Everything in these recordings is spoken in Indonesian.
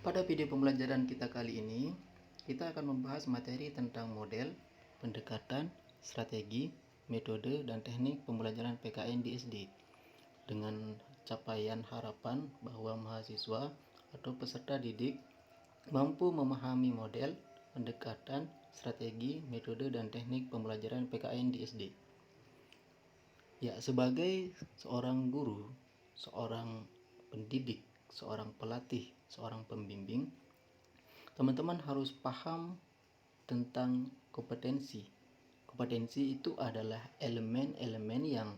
Pada video pembelajaran kita kali ini, kita akan membahas materi tentang model, pendekatan, strategi, metode, dan teknik pembelajaran PKN di SD dengan capaian harapan bahwa mahasiswa atau peserta didik mampu memahami model, pendekatan, strategi, metode, dan teknik pembelajaran PKN di SD. Ya, sebagai seorang guru, seorang pendidik, seorang pelatih, seorang pembimbing, teman-teman harus paham tentang kompetensi. Kompetensi itu adalah elemen-elemen yang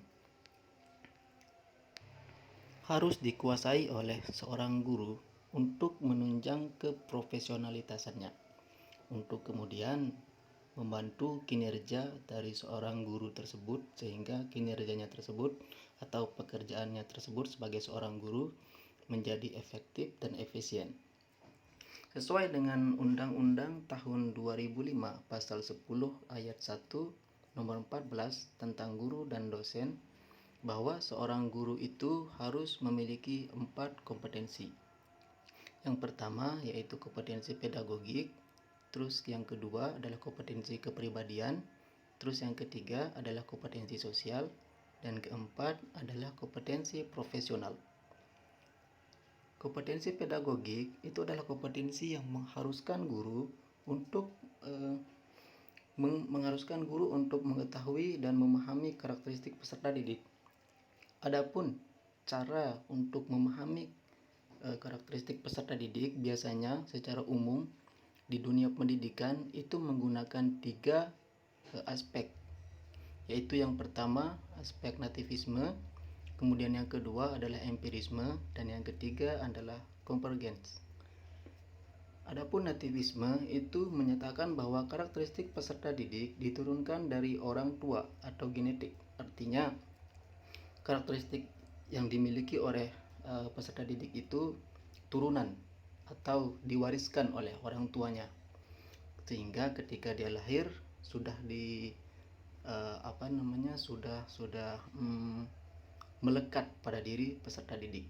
harus dikuasai oleh seorang guru untuk menunjang keprofesionalitasannya, untuk kemudian membantu kinerja dari seorang guru tersebut sehingga kinerjanya tersebut atau pekerjaannya tersebut sebagai seorang guru menjadi efektif dan efisien. Sesuai dengan Undang-Undang tahun 2005 Pasal 10 Ayat 1 Nomor 14 tentang guru dan dosen, bahwa seorang guru itu harus memiliki 4 kompetensi. Yang pertama yaitu kompetensi pedagogik, terus yang kedua adalah kompetensi kepribadian, terus yang ketiga adalah kompetensi sosial, dan keempat adalah kompetensi profesional. Kompetensi pedagogik itu adalah kompetensi yang mengharuskan guru untuk mengetahui dan memahami karakteristik peserta didik. Adapun cara untuk memahami karakteristik peserta didik biasanya secara umum di dunia pendidikan itu menggunakan 3 aspek, yaitu yang pertama aspek nativisme, kemudian yang kedua adalah empirisme, dan yang ketiga adalah konvergens. Adapun nativisme itu menyatakan bahwa karakteristik peserta didik diturunkan dari orang tua atau genetik. Artinya karakteristik yang dimiliki oleh peserta didik itu turunan atau diwariskan oleh orang tuanya, sehingga ketika dia lahir sudah melekat pada diri peserta didik.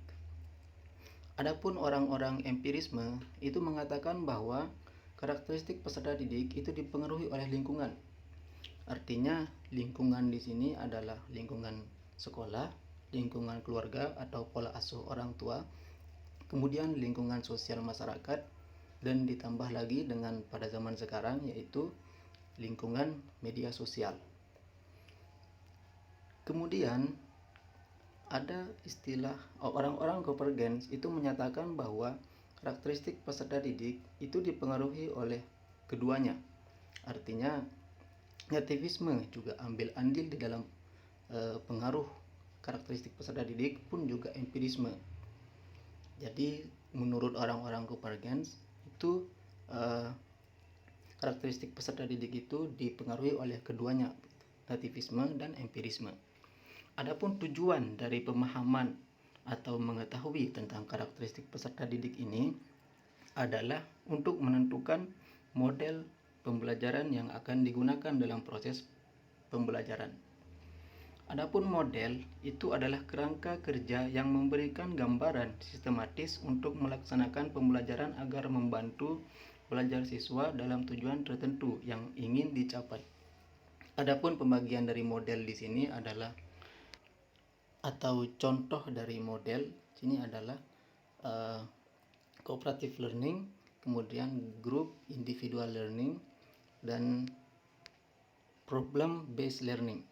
Adapun orang-orang empirisme itu mengatakan bahwa karakteristik peserta didik itu dipengaruhi oleh lingkungan. Artinya lingkungan di sini adalah lingkungan sekolah, lingkungan keluarga atau pola asuh orang tua, kemudian lingkungan sosial masyarakat, dan ditambah lagi dengan pada zaman sekarang yaitu lingkungan media sosial. Kemudian ada istilah orang-orang konvergens itu menyatakan bahwa karakteristik peserta didik itu dipengaruhi oleh keduanya. Artinya nativisme juga ambil andil di dalam pengaruh karakteristik peserta didik, pun juga empirisme. Jadi menurut orang-orang konvergens itu karakteristik peserta didik itu dipengaruhi oleh keduanya, nativisme dan empirisme. Adapun tujuan dari pemahaman atau mengetahui tentang karakteristik peserta didik ini adalah untuk menentukan model pembelajaran yang akan digunakan dalam proses pembelajaran. Adapun model itu adalah kerangka kerja yang memberikan gambaran sistematis untuk melaksanakan pembelajaran agar membantu belajar siswa dalam tujuan tertentu yang ingin dicapai. Adapun pembagian dari model di sini adalah atau contoh dari model sini adalah cooperative learning, kemudian group individual learning, dan problem based learning.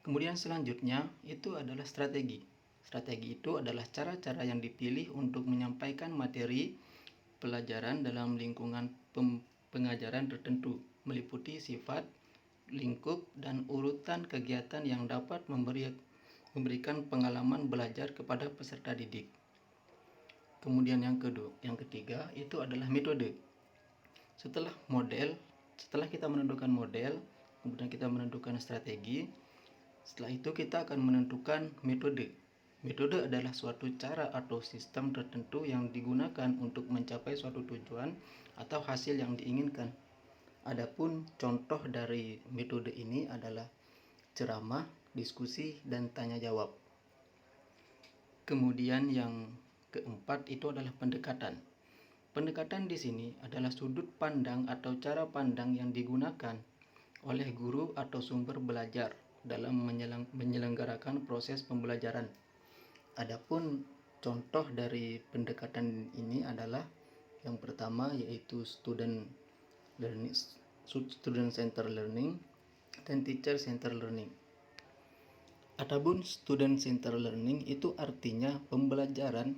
Kemudian selanjutnya itu adalah strategi. Strategi itu adalah cara-cara yang dipilih untuk menyampaikan materi pelajaran dalam lingkungan pengajaran tertentu, meliputi sifat, lingkup, dan urutan kegiatan yang dapat memberikan pengalaman belajar kepada peserta didik. Kemudian yang ketiga itu adalah metode. Setelah kita menentukan model, kemudian kita menentukan strategi, setelah itu kita akan menentukan metode. Metode adalah suatu cara atau sistem tertentu yang digunakan untuk mencapai suatu tujuan atau hasil yang diinginkan. Adapun contoh dari metode ini adalah ceramah, diskusi, dan tanya jawab. Kemudian yang keempat itu adalah pendekatan. Pendekatan di sini adalah sudut pandang atau cara pandang yang digunakan oleh guru atau sumber belajar dalam menyelenggarakan proses pembelajaran. Adapun contoh dari pendekatan ini adalah yang pertama yaitu student center learning dan teacher center learning. Adapun student center learning itu artinya pembelajaran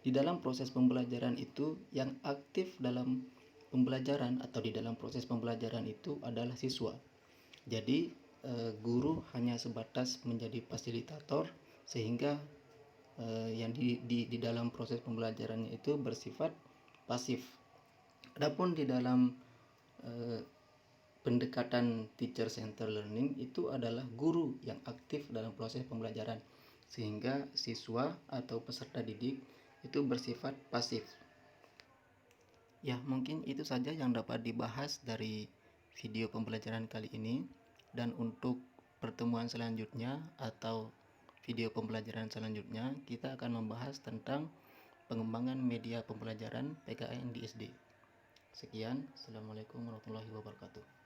di dalam proses pembelajaran itu yang aktif dalam pembelajaran atau di dalam proses pembelajaran itu adalah siswa. Jadi guru hanya sebatas menjadi fasilitator sehingga yang di dalam proses pembelajarannya itu bersifat pasif. Adapun di dalam pendekatan teacher center learning itu adalah guru yang aktif dalam proses pembelajaran sehingga siswa atau peserta didik itu bersifat pasif. Ya, mungkin itu saja yang dapat dibahas dari video pembelajaran kali ini, dan untuk pertemuan selanjutnya atau video pembelajaran selanjutnya kita akan membahas tentang pengembangan media pembelajaran PKN di SD. Sekian, Assalamualaikum warahmatullahi wabarakatuh.